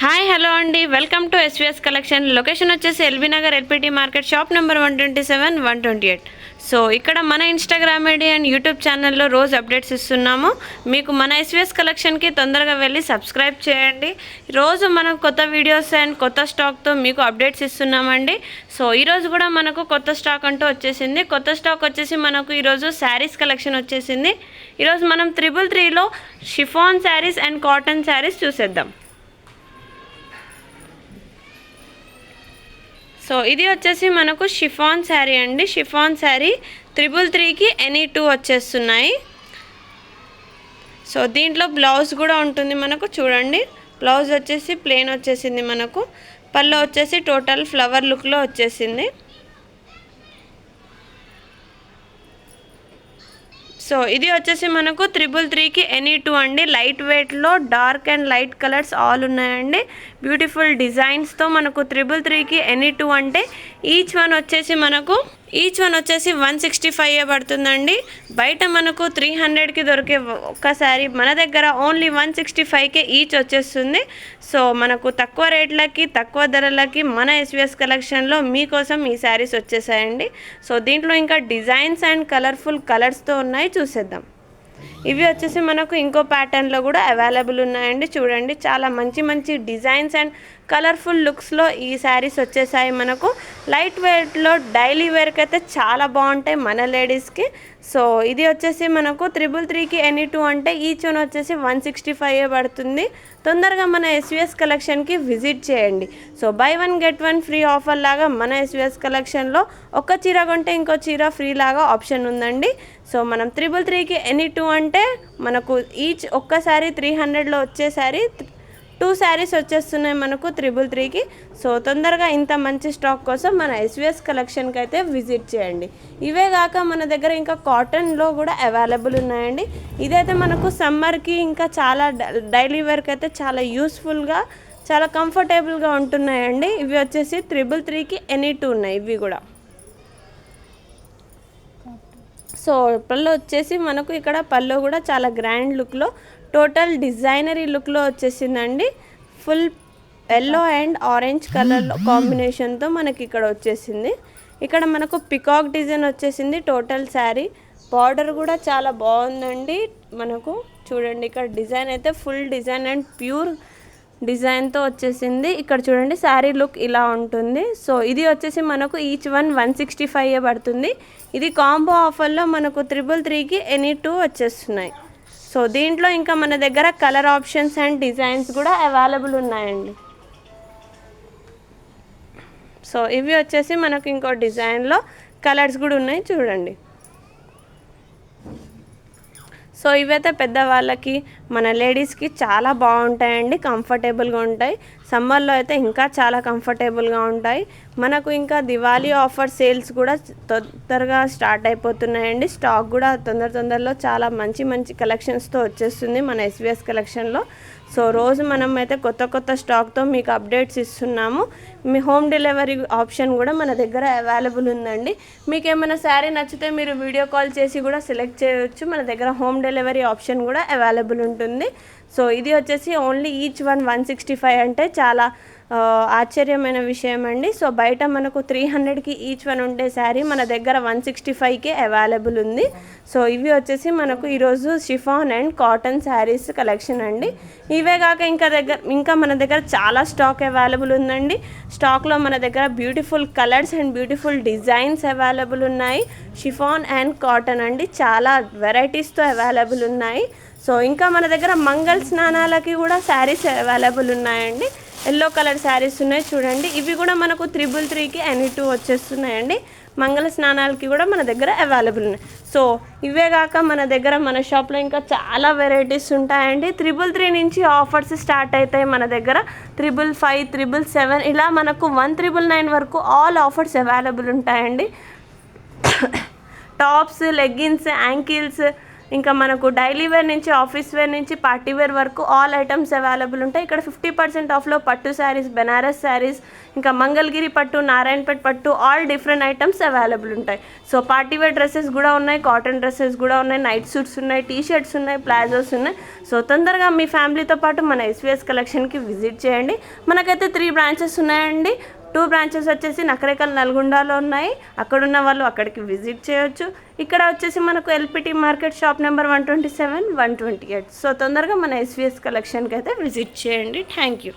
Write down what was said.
Hi hello అండి, welcome to SVS collection. Location వచ్చేసి LB Nagar LPT market, shop number 127, 128. So ఇక్కడ మన Instagram ID and YouTube ఛానల్లో రోజు అప్డేట్స్ ఇస్తున్నాము. మీకు మన ఎస్విఎస్ కలెక్షన్కి తొందరగా వెళ్ళి సబ్స్క్రైబ్ చేయండి. రోజు మనం కొత్త వీడియోస్ అండ్ కొత్త స్టాక్తో మీకు అప్డేట్స్ ఇస్తున్నామండి. సో ఈరోజు కూడా మనకు కొత్త స్టాక్ అంటూ వచ్చేసింది. కొత్త స్టాక్ వచ్చేసి మనకు ఈరోజు శారీస్ కలెక్షన్ వచ్చేసింది. ఈరోజు మనం 333లో chiffon saris and cotton saris చూసేద్దాం. సో ఇది వచ్చేసి మనకు షిఫాన్ శారీ అండి. షిఫాన్ శారీ 333కి ఎనీ 2 వచ్చేస్తున్నాయి. సో దీంట్లో బ్లౌజ్ కూడా ఉంటుంది మనకు. చూడండి, బ్లౌజ్ వచ్చేసి ప్లెయిన్ వచ్చేసింది మనకు. పళ్ళు వచ్చేసి టోటల్ ఫ్లవర్ లుక్లో వచ్చేసింది. సో ఇది వచ్చేసి మనకు 333కి ఎనీ 2 అండి. లైట్ వెయిట్లో dark and light colours all ఉన్నాయండి. బ్యూటిఫుల్ డిజైన్స్తో మనకు 333కి ఎనీ 2 అంటే ఈచ్ వన్ వచ్చేసి 165 పడుతుందండి. బయట మనకు 300కి దొరికే ఒక్కసారి మన దగ్గర ఓన్లీ 165కే ఈచ్ వచ్చేస్తుంది. సో మనకు తక్కువ రేట్లకి తక్కువ ధరలకి మన ఎస్విఎస్ కలెక్షన్లో మీకోసం ఈ శారీస్ వచ్చేసాయండి. సో దీంట్లో ఇంకా డిజైన్స్ అండ్ కలర్ఫుల్ కలర్స్తో ఉన్నాయి, చూసేద్దాం. ఇవి వచ్చేసి మనకు ఇంకో ప్యాటర్న్లో కూడా అవైలబుల్ ఉన్నాయండి. చూడండి, చాలా మంచి మంచి డిజైన్స్ అండ్ కలర్ఫుల్ లుక్స్లో ఈ శారీస్ వచ్చేసాయి మనకు. లైట్ వెయిట్లో డైలీ వేర్కి అయితే చాలా బాగుంటాయి మన లేడీస్కి. సో ఇది వచ్చేసి మనకు 333కి ఎనీ 2 అంటే ఈచ్ వన్ వచ్చేసి 165 పడుతుంది. తొందరగా మన ఎస్విఎస్ కలెక్షన్కి విజిట్ చేయండి. So by 1 get 1 free offer లాగా మన ఎస్విఎస్ కలెక్షన్లో ఒక చీర కొంటే ఇంకో చీర ఫ్రీ లాగా ఆప్షన్ ఉందండి. సో మనం 333కి ఎనీ 2 అంటే మనకు ఈచ్ ఒక్కసారి 300లో వచ్చేసారి 2 శారీస్ వచ్చేస్తున్నాయి మనకు 333కి. సో తొందరగా ఇంత మంచి స్టాక్ కోసం మన ఎస్విఎస్ కలెక్షన్కి అయితే విజిట్ చేయండి. ఇవే కాక మన దగ్గర ఇంకా కాటన్లో కూడా అవైలబుల్ ఉన్నాయండి. ఇదైతే మనకు సమ్మర్కి ఇంకా చాలా డైలీ వేర్కి అయితే చాలా యూస్ఫుల్గా చాలా కంఫర్టబుల్గా ఉంటున్నాయండి. ఇవి వచ్చేసి 333కి ఎనీ 2 ఉన్నాయి ఇవి కూడా. సో పళ్ళు వచ్చేసి మనకు ఇక్కడ పళ్ళు కూడా చాలా గ్రాండ్ లుక్లో టోటల్ డిజైనరీ లుక్లో వచ్చేసిందండి. ఫుల్ ఎల్లో అండ్ ఆరెంజ్ కలర్లో కాంబినేషన్తో మనకి ఇక్కడ వచ్చేసింది. ఇక్కడ మనకు పికాక్ డిజైన్ వచ్చేసింది టోటల్ శారీ. బార్డర్ కూడా చాలా బాగుందండి మనకు. చూడండి, ఇక్కడ డిజైన్ అయితే ఫుల్ డిజైన్ అండ్ ప్యూర్ డిజైన్తో వచ్చేసింది. ఇక్కడ చూడండి, శారీ లుక్ ఇలా ఉంటుంది. సో ఇది వచ్చేసి మనకు ఈచ్ వన్ 165 పడుతుంది. ఇది కాంబో ఆఫర్లో మనకు 333కి ఎనీ 2 వచ్చేస్తున్నాయి. సో దీంట్లో ఇంకా మన దగ్గర కలర్ ఆప్షన్స్ అండ్ డిజైన్స్ కూడా అవైలబుల్ ఉన్నాయండి. సో ఇవి వచ్చేసి మనకు ఇంకో డిజైన్లో కలర్స్ కూడా ఉన్నాయి, చూడండి. సో ఇవైతే పెద్దవాళ్ళకి మన లేడీస్కి చాలా బాగుంటాయండి, కంఫర్టబుల్గా ఉంటాయి. సమ్మర్లో అయితే ఇంకా చాలా కంఫర్టబుల్గా ఉంటాయి. మనకు ఇంకా దివాళీ ఆఫర్ సేల్స్ కూడా తొందరగా స్టార్ట్ అయిపోతున్నాయండి. స్టాక్ కూడా తొందరలో చాలా మంచి మంచి కలెక్షన్స్తో వచ్చేస్తుంది మన ఎస్విఎస్ కలెక్షన్లో. సో రోజు మనం అయితే కొత్త స్టాక్తో మీకు అప్డేట్స్ ఇస్తున్నాము. మీ హోమ్ డెలివరీ ఆప్షన్ కూడా మన దగ్గర అవైలబుల్ ఉందండి. మీకు ఏమైనా శారీ నచ్చితే మీరు వీడియో కాల్ చేసి కూడా సెలెక్ట్ చేయవచ్చు. మన దగ్గర హోమ్ డెలివరీ ఆప్షన్ కూడా అవైలబుల్ ఉంటుంది. సో ఇది వచ్చేసి ఓన్లీ ఈచ్ వన్ 165 అంటే చాలా ఆశ్చర్యమైన విషయం అండి. సో బయట మనకు 300కి ఈచ్ వన్ ఉండే శారీ మన దగ్గర 165కే అవైలబుల్ ఉంది. సో ఇవి వచ్చేసి మనకు ఈరోజు chiffon and cotton saris collection అండి. ఇవే కాక ఇంకా మన దగ్గర చాలా స్టాక్ అవైలబుల్ ఉందండి. స్టాక్లో మన దగ్గర beautiful colours and beautiful designs available ఉన్నాయి. షిఫాన్ అండ్ కాటన్ అండి, చాలా వెరైటీస్తో అవైలబుల్ ఉన్నాయి. సో ఇంకా మన దగ్గర మంగళ స్నానాలకి కూడా శారీస్ అవైలబుల్ ఉన్నాయండి. ఎల్లో కలర్ శారీస్ ఉన్నాయి, చూడండి. ఇవి కూడా మనకు 333కి ఎనీ 2 వచ్చేస్తున్నాయండి. మంగళ స్నానాలకి కూడా మన దగ్గర అవైలబుల్ ఉన్నాయి. సో ఇవే కాక మన దగ్గర మన షాప్లో ఇంకా చాలా వెరైటీస్ ఉంటాయండి. 333 నుంచి ఆఫర్స్ స్టార్ట్ అవుతాయి మన దగ్గర. 555, 777 ఇలా మనకు 1999 వరకు ఆల్ ఆఫర్స్ అవైలబుల్ ఉంటాయండి. టాప్స్, లెగ్గిన్స్, యాంకిల్స్, ఇంకా మనకు డైలీ వేర్ నుంచి ఆఫీస్ వేర్ నుంచి పార్టీ వేర్ వరకు ఆల్ ఐటమ్స్ అవైలబుల్ ఉంటాయి. ఇక్కడ 50% ఆఫ్లో పట్టు శారీస్, బెనారస్ శారీస్, ఇంకా మంగళగిరి పట్టు, నారాయణపేట్ పట్టు, ఆల్ డిఫరెంట్ ఐటమ్స్ అవైలబుల్ ఉంటాయి. సో పార్టీ వేర్ డ్రెస్సెస్ కూడా ఉన్నాయి, కాటన్ డ్రెస్సెస్ కూడా ఉన్నాయి, నైట్ సూట్స్ ఉన్నాయి, టీ షర్ట్స్ ఉన్నాయి, ప్లాజోస్ ఉన్నాయి. సో తొందరగా మీ ఫ్యామిలీతో పాటు మన ఎస్విఎస్ కలెక్షన్కి విజిట్ చేయండి. మనకైతే 3 బ్రాంచెస్ ఉన్నాయండి. 2 బ్రాంచెస్ వచ్చేసి నకరేకల్ నల్గొండలో ఉన్నాయి. అక్కడున్న వాళ్ళు అక్కడికి విజిట్ చేయొచ్చు. ఇక్కడ వచ్చేసి మనకు LPT market shop number 127, 128. So తొందరగా మన ఎస్విఎస్ కలెక్షన్కి అయితే విజిట్ చేయండి. Thank you.